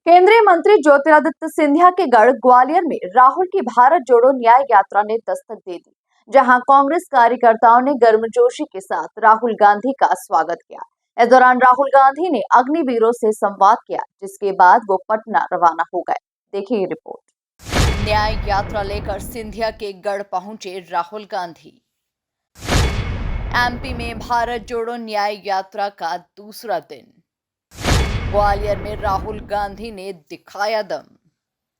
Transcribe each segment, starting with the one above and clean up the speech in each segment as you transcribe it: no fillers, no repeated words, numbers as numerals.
केंद्रीय मंत्री ज्योतिरादित्य सिंधिया के गढ़ ग्वालियर में राहुल की भारत जोड़ो न्याय यात्रा ने दस्तक दे दी, जहां कांग्रेस कार्यकर्ताओं ने गर्मजोशी के साथ राहुल गांधी का स्वागत किया। इस दौरान राहुल गांधी ने अग्निवीरों से संवाद किया, जिसके बाद वो पटना रवाना हो गए। देखिए रिपोर्ट। न्याय यात्रा लेकर सिंधिया के गढ़ पहुंचे राहुल गांधी। एमपी में भारत जोड़ो न्याय यात्रा का दूसरा दिन। ग्वालियर में राहुल गांधी ने दिखाया दम।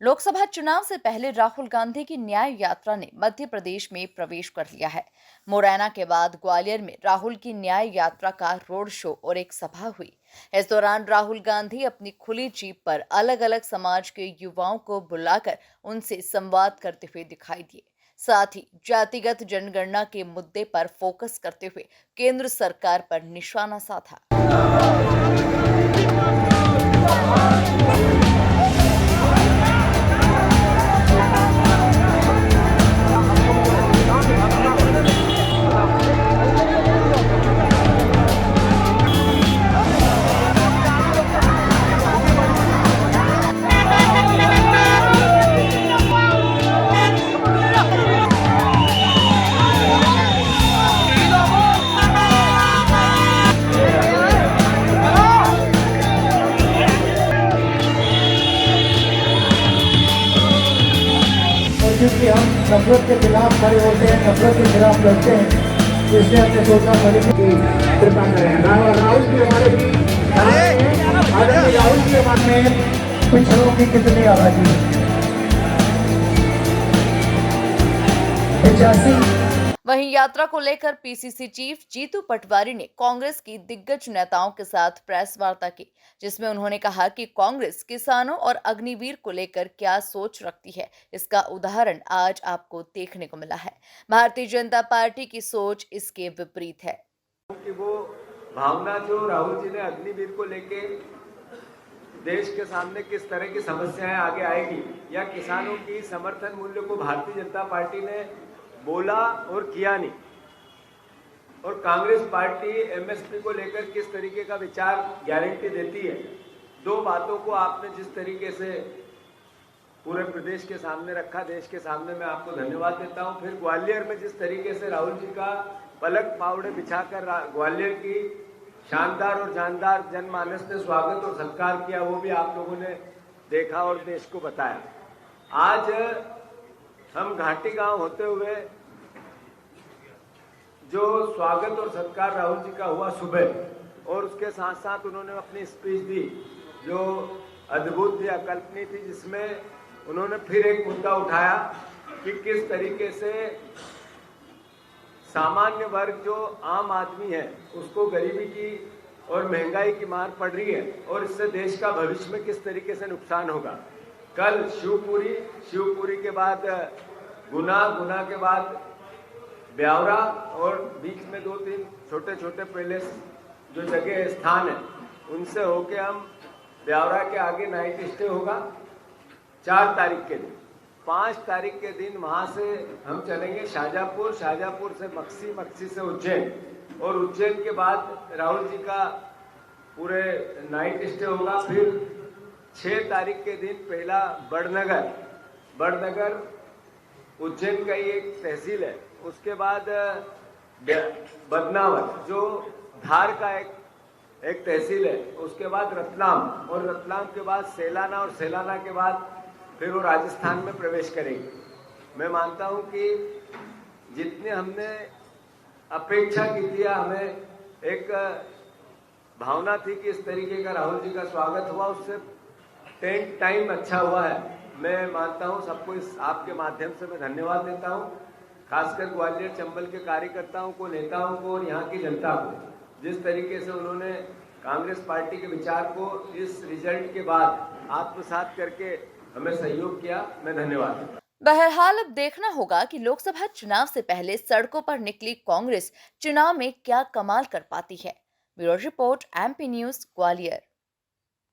लोकसभा चुनाव से पहले राहुल गांधी की न्याय यात्रा ने मध्य प्रदेश में प्रवेश कर लिया है। मुरैना के बाद ग्वालियर में राहुल की न्याय यात्रा का रोड शो और एक सभा हुई। इस दौरान राहुल गांधी अपनी खुली जीप पर अलग अलग समाज के युवाओं को बुलाकर उनसे संवाद करते हुए दिखाई दिए। साथ ही जातिगत जनगणना के मुद्दे पर फोकस करते हुए केंद्र सरकार पर निशाना साधा। क्योंकि हम नफरत के खिलाफ खड़े होते हैं, नफरत के खिलाफ लड़ते हैं, इसलिए हमने सोचा बड़ी की कृपा करें। राहुल जी हमारे भी राहुल जी हमारे में पिछड़ों की कितनी आबादी है, 85। वहीं यात्रा को लेकर पीसीसी चीफ जीतू पटवारी ने कांग्रेस की दिग्गज नेताओं के साथ प्रेस वार्ता की, जिसमें उन्होंने कहा कि कांग्रेस किसानों और अग्निवीर को लेकर क्या सोच रखती है, इसका उदाहरण आज आपको देखने को मिला है। भारतीय जनता पार्टी की सोच इसके विपरीत है कि वो भावना जो राहुल जी ने अग्निवीर को लेके देश के सामने किस तरह की समस्याएं आगे आएगी, या किसानों की समर्थन मूल्य को भारतीय जनता पार्टी ने बोला और किया नहीं, और कांग्रेस पार्टी एमएसपी को लेकर किस तरीके का विचार गारंटी देती है। दो बातों को आपने जिस तरीके से पूरे प्रदेश के सामने रखा, देश के सामने, मैं आपको धन्यवाद देता हूं। फिर ग्वालियर में जिस तरीके से राहुल जी का पलक पावड़े बिछाकर ग्वालियर की शानदार और जानदार जनमानस ने स्वागत और सत्कार किया, वो भी आप लोगों ने देखा और देश को बताया। आज हम घाटी गांव होते हुए जो स्वागत और सत्कार राहुल जी का हुआ सुबह, और उसके साथ साथ उन्होंने अपनी स्पीच दी जो अद्भुत थी, अकल्पनीय थी, जिसमें उन्होंने फिर एक मुद्दा उठाया कि किस तरीके से सामान्य वर्ग जो आम आदमी है उसको गरीबी की और महंगाई की मार पड़ रही है, और इससे देश का भविष्य में किस तरीके से नुकसान होगा। कल शिवपुरी के बाद गुना के बाद ब्यावरा, और बीच में 2-3 छोटे छोटे पैलेस जो जगह स्थान है, उनसे होके हम ब्यावरा के आगे नाइट स्टे होगा 4 तारीख के दिन। 5 तारीख के दिन वहां से हम चलेंगे शाहजहाँपुर से मक्सी से उज्जैन, और उज्जैन के बाद राहुल जी का पूरे नाइट स्टे होगा। फिर 6 तारीख के दिन पहला बड़नगर उज्जैन का ही एक तहसील है, उसके बाद बदनावर जो धार का एक तहसील है, उसके बाद रतलाम, और रतलाम के बाद सेलाना, और सेलाना के बाद फिर वो राजस्थान में प्रवेश करेगी। मैं मानता हूं कि जितने हमने अपेक्षा की थी, हमें एक भावना थी कि इस तरीके का राहुल जी का स्वागत हुआ, उससे 10 टाइम अच्छा हुआ है। मैं मानता हूं सबको इस आपके माध्यम से मैं धन्यवाद देता हूं, खासकर ग्वालियर चंबल के कार्यकर्ताओं को, नेताओं को और यहाँ की जनता को, जिस तरीके से उन्होंने कांग्रेस पार्टी के विचार को इस रिजल्ट के बाद आत्मसात करके हमें सहयोग किया। मैं धन्यवाद। बहरहाल अब देखना होगा कि लोकसभा चुनाव से पहले सड़कों पर निकली कांग्रेस चुनाव में क्या कमाल कर पाती है। Bureau report, MP news, Gwalior.